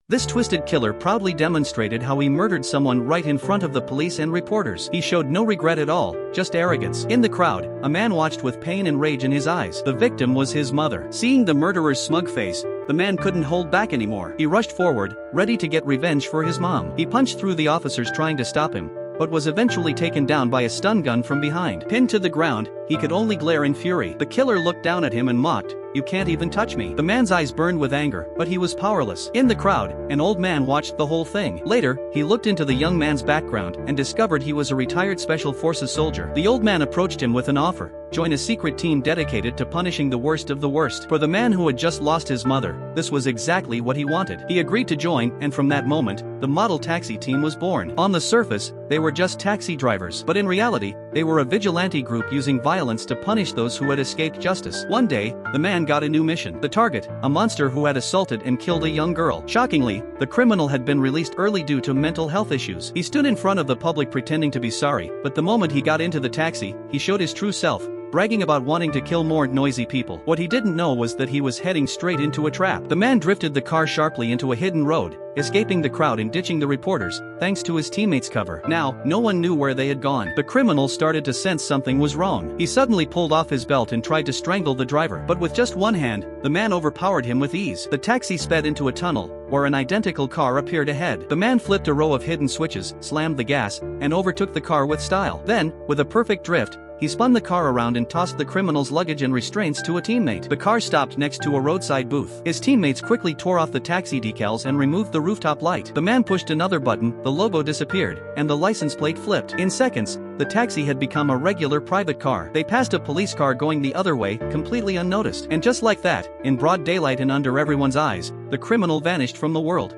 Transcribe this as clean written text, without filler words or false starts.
This twisted killer proudly demonstrated how he murdered someone right in front of the police and reporters. He showed no regret at all, just arrogance. In the crowd, a man watched with pain and rage in his eyes. The victim was his mother. Seeing the murderer's smug face, the man couldn't hold back anymore. He rushed forward, ready to get revenge for his mom. He punched through the officers trying to stop him, but was eventually taken down by a stun gun from behind. Pinned to the ground, he could only glare in fury. The killer looked down at him and mocked, "You can't even touch me." The man's eyes burned with anger, but he was powerless. In the crowd, an old man watched the whole thing. Later, he looked into the young man's background and discovered he was a retired Special Forces soldier. The old man approached him with an offer: join a secret team dedicated to punishing the worst of the worst. For the man who had just lost his mother, this was exactly what he wanted. He agreed to join, and from that moment, the model taxi team was born. On the surface, they were just taxi drivers, but in reality, they were a vigilante group using violence to punish those who had escaped justice. One day, the man got a new mission. The target, a monster who had assaulted and killed a young girl. Shockingly, the criminal had been released early due to mental health issues. He stood in front of the public pretending to be sorry, but the moment he got into the taxi, he showed his true self, bragging about wanting to kill more noisy people. What he didn't know was that he was heading straight into a trap. The man drifted the car sharply into a hidden road, escaping the crowd and ditching the reporters, thanks to his teammates' cover. Now, no one knew where they had gone. The criminal started to sense something was wrong. He suddenly pulled off his belt and tried to strangle the driver, but with just one hand, the man overpowered him with ease. The taxi sped into a tunnel, where an identical car appeared ahead. The man flipped a row of hidden switches, slammed the gas, and overtook the car with style. Then, with a perfect drift, he spun the car around and tossed the criminal's luggage and restraints to a teammate. The car stopped next to a roadside booth. His teammates quickly tore off the taxi decals and removed the rooftop light. The man pushed another button, the logo disappeared, and the license plate flipped. In seconds, the taxi had become a regular private car. They passed a police car going the other way, completely unnoticed. And just like that, in broad daylight and under everyone's eyes, the criminal vanished from the world.